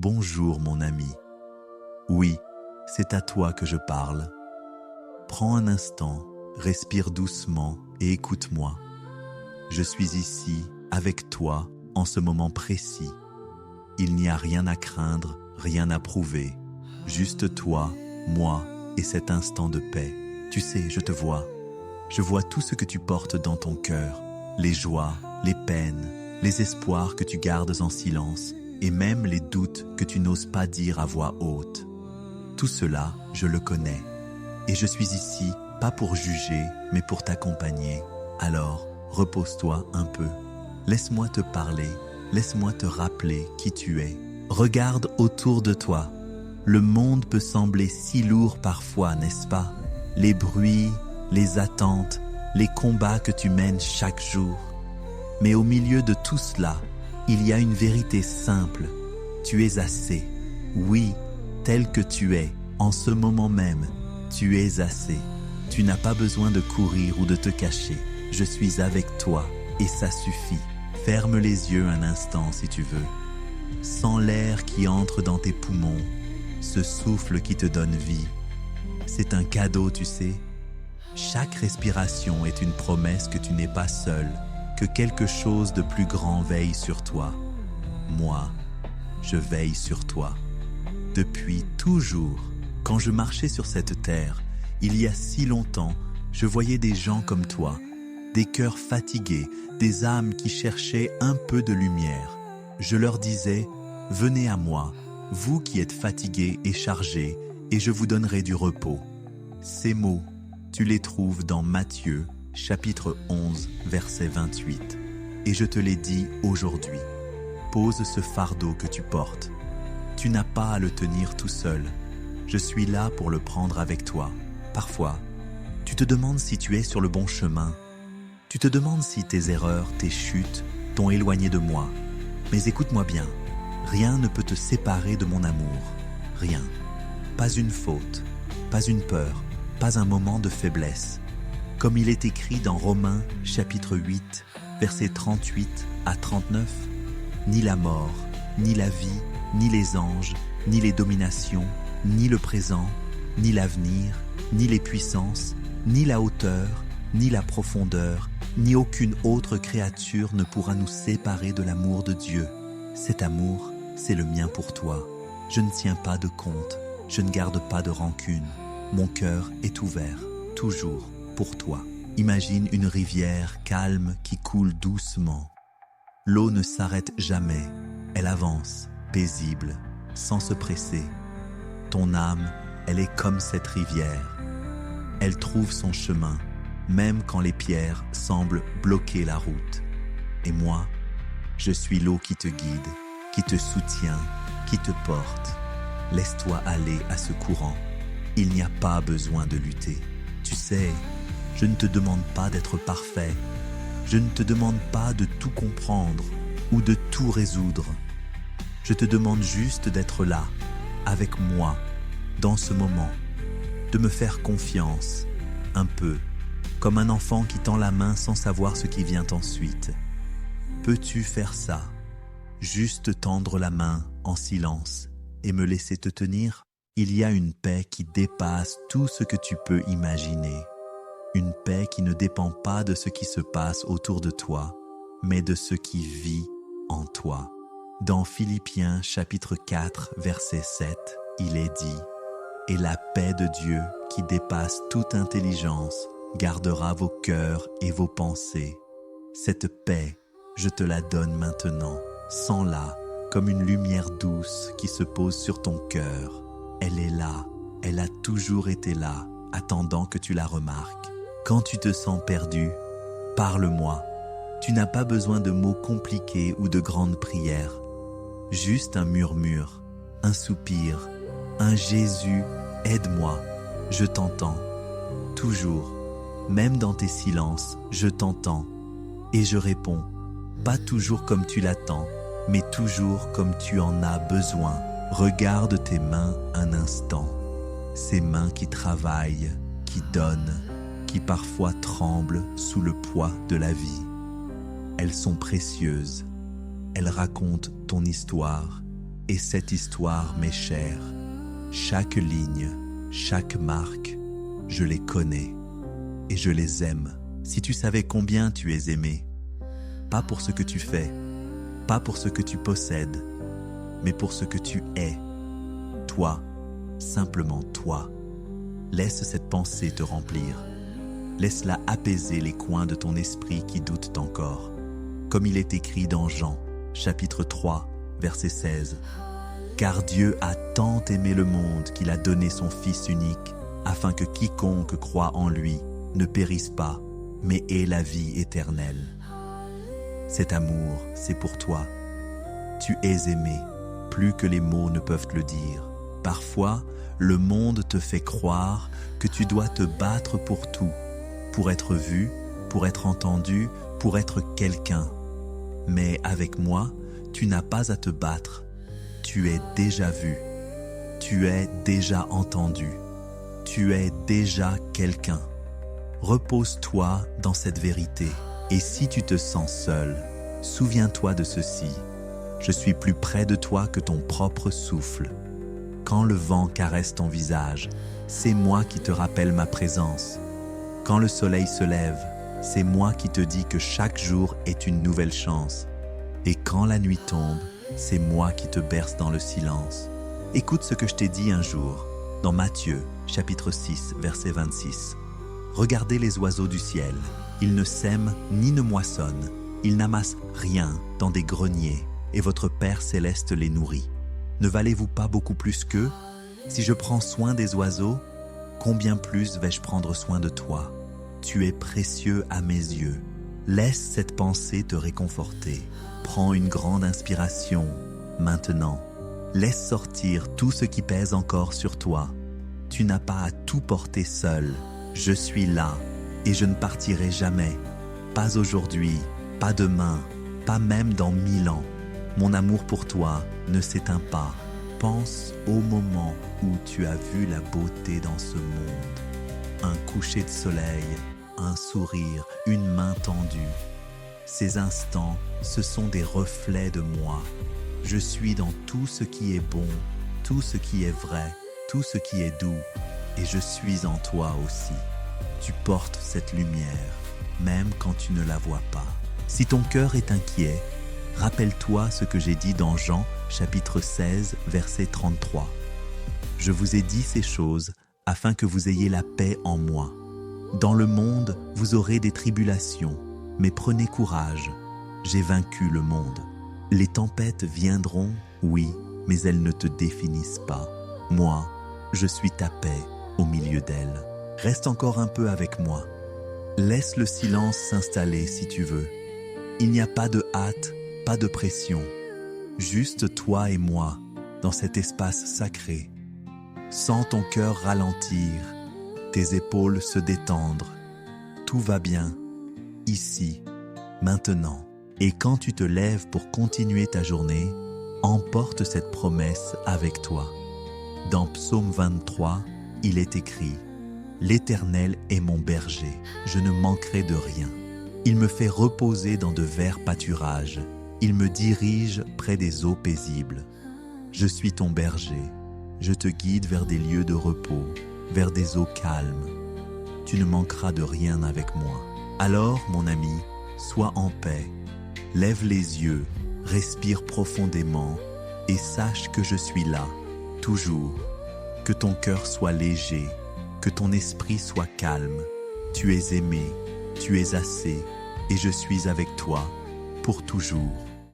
Bonjour mon ami. Oui, c'est à toi que je parle. Prends un instant, respire doucement et écoute-moi. Je suis ici, avec toi, en ce moment précis. Il n'y a rien à craindre, rien à prouver. Juste toi, moi et cet instant de paix. Tu sais, je te vois. Je vois tout ce que tu portes dans ton cœur. Les joies, les peines, les espoirs que tu gardes en silence et même les doutes que tu n'oses pas dire à voix haute. Tout cela, je le connais. Et je suis ici, pas pour juger, mais pour t'accompagner. Alors, repose-toi un peu. Laisse-moi te parler, laisse-moi te rappeler qui tu es. Regarde autour de toi. Le monde peut sembler si lourd parfois, n'est-ce pas? Les bruits, les attentes, les combats que tu mènes chaque jour. Mais au milieu de tout cela, il y a une vérité simple. Tu es assez. Oui, tel que tu es, en ce moment même, tu es assez. Tu n'as pas besoin de courir ou de te cacher. Je suis avec toi et ça suffit. Ferme les yeux un instant si tu veux. Sens l'air qui entre dans tes poumons, ce souffle qui te donne vie. C'est un cadeau, tu sais. Chaque respiration est une promesse que tu n'es pas seul, que quelque chose de plus grand veille sur toi. Moi, je veille sur toi. Depuis toujours, quand je marchais sur cette terre, il y a si longtemps, je voyais des gens comme toi, des cœurs fatigués, des âmes qui cherchaient un peu de lumière. Je leur disais, venez à moi, vous qui êtes fatigués et chargés, et je vous donnerai du repos. Ces mots, tu les trouves dans Matthieu, chapitre 11, verset 28. Et je te les dis aujourd'hui. Pose ce fardeau que tu portes. Tu n'as pas à le tenir tout seul. Je suis là pour le prendre avec toi. Parfois, tu te demandes si tu es sur le bon chemin. Tu te demandes si tes erreurs, tes chutes t'ont éloigné de moi. Mais écoute-moi bien, rien ne peut te séparer de mon amour. Rien. Pas une faute, pas une peur, pas un moment de faiblesse. Comme il est écrit dans Romains chapitre 8, versets 38 à 39, ni la mort, ni la vie, ni les anges, ni les dominations, ni le présent, ni l'avenir, ni les puissances, ni la hauteur, ni la profondeur, ni aucune autre créature ne pourra nous séparer de l'amour de Dieu. Cet amour, c'est le mien pour toi. Je ne tiens pas de compte, je ne garde pas de rancune. Mon cœur est ouvert, toujours, pour toi. Imagine une rivière calme qui coule doucement. L'eau ne s'arrête jamais, elle avance, paisible, sans se presser. Ton âme, elle est comme cette rivière. Elle trouve son chemin, même quand les pierres semblent bloquer la route. Et moi, je suis l'eau qui te guide, qui te soutient, qui te porte. Laisse-toi aller à ce courant. Il n'y a pas besoin de lutter. Tu sais, je ne te demande pas d'être parfait. Je ne te demande pas de tout comprendre ou de tout résoudre. Je te demande juste d'être là, avec moi, dans ce moment, de me faire confiance, un peu, comme un enfant qui tend la main sans savoir ce qui vient ensuite. Peux-tu faire ça? Juste tendre la main en silence et me laisser te tenir? Il y a une paix qui dépasse tout ce que tu peux imaginer. Une paix qui ne dépend pas de ce qui se passe autour de toi, mais de ce qui vit en toi. Dans Philippiens chapitre 4, verset 7, il est dit « Et la paix de Dieu qui dépasse toute intelligence gardera vos cœurs et vos pensées. Cette paix, je te la donne maintenant. Sens-la comme une lumière douce qui se pose sur ton cœur. Elle est là, elle a toujours été là, attendant que tu la remarques. Quand tu te sens perdu, parle-moi. Tu n'as pas besoin de mots compliqués ou de grandes prières. Juste un murmure, un soupir, un Jésus, aide-moi, je t'entends. Toujours, même dans tes silences, je t'entends. Et je réponds, pas toujours comme tu l'attends, mais toujours comme tu en as besoin. Regarde tes mains un instant. Ces mains qui travaillent, qui donnent, qui parfois tremblent sous le poids de la vie. Elles sont précieuses. Elles racontent ton histoire, Et cette histoire m'est chère. Chaque ligne, chaque marque, je les connais et je les aime. Si tu savais combien tu es aimé, pas pour ce que tu fais, pas pour ce que tu possèdes, mais pour ce que tu es. Toi, simplement toi. Laisse cette pensée te remplir. Laisse-la apaiser les coins de ton esprit qui doutent encore. Comme il est écrit dans Jean, chapitre 3, verset 16. Car Dieu a tant aimé le monde qu'il a donné son Fils unique, afin que quiconque croit en lui ne périsse pas, mais ait la vie éternelle. Cet amour, c'est pour toi. Tu es aimé, plus que les mots ne peuvent te le dire. Parfois, le monde te fait croire que tu dois te battre pour tout, pour être vu, pour être entendu, pour être quelqu'un. Mais avec moi, tu n'as pas à te battre. Tu es déjà vu, tu es déjà entendu, tu es déjà quelqu'un. Repose-toi dans cette vérité. Et si tu te sens seul, souviens-toi de ceci. Je suis plus près de toi que ton propre souffle. Quand le vent caresse ton visage, c'est moi qui te rappelle ma présence. Quand le soleil se lève, c'est moi qui te dis que chaque jour est une nouvelle chance. Et quand la nuit tombe, c'est moi qui te berce dans le silence. Écoute ce que je t'ai dit un jour, dans Matthieu, chapitre 6, verset 26. Regardez les oiseaux du ciel. Ils ne sèment ni ne moissonnent. Ils n'amassent rien dans des greniers, et votre Père céleste les nourrit. Ne valez-vous pas beaucoup plus qu'eux? Si je prends soin des oiseaux, combien plus vais-je prendre soin de toi? Tu es précieux à mes yeux. Laisse cette pensée te réconforter. Prends une grande inspiration, maintenant. Laisse sortir tout ce qui pèse encore sur toi. Tu n'as pas à tout porter seul. Je suis là et je ne partirai jamais. Pas aujourd'hui, pas demain, pas même dans 1000 ans. Mon amour pour toi ne s'éteint pas. Pense au moment où tu as vu la beauté dans ce monde. Un coucher de soleil, un sourire, une main tendue. Ces instants, ce sont des reflets de moi. Je suis dans tout ce qui est bon, tout ce qui est vrai, tout ce qui est doux, et je suis en toi aussi. Tu portes cette lumière, même quand tu ne la vois pas. Si ton cœur est inquiet, rappelle-toi ce que j'ai dit dans Jean, chapitre 16, verset 33. Je vous ai dit ces choses afin que vous ayez la paix en moi. Dans le monde, vous aurez des tribulations, mais prenez courage, j'ai vaincu le monde. Les tempêtes viendront, oui, mais elles ne te définissent pas. Moi, je suis ta paix au milieu d'elles. Reste encore un peu avec moi. Laisse le silence s'installer si tu veux. Il n'y a pas de hâte, pas de pression. Juste toi et moi, dans cet espace sacré. Sens ton cœur ralentir, tes épaules se détendre. Tout va bien, ici, maintenant. Et quand tu te lèves pour continuer ta journée, emporte cette promesse avec toi. Dans Psaume 23, il est écrit « L'Éternel est mon berger, je ne manquerai de rien. Il me fait reposer dans de verts pâturages, il me dirige près des eaux paisibles. Je suis ton berger, je te guide vers des lieux de repos, vers des eaux calmes. Tu ne manqueras de rien avec moi. Alors, mon ami, sois en paix. Lève les yeux, respire profondément et sache que je suis là, toujours. Que ton cœur soit léger, que ton esprit soit calme. Tu es aimé, tu es assez et je suis avec toi pour toujours.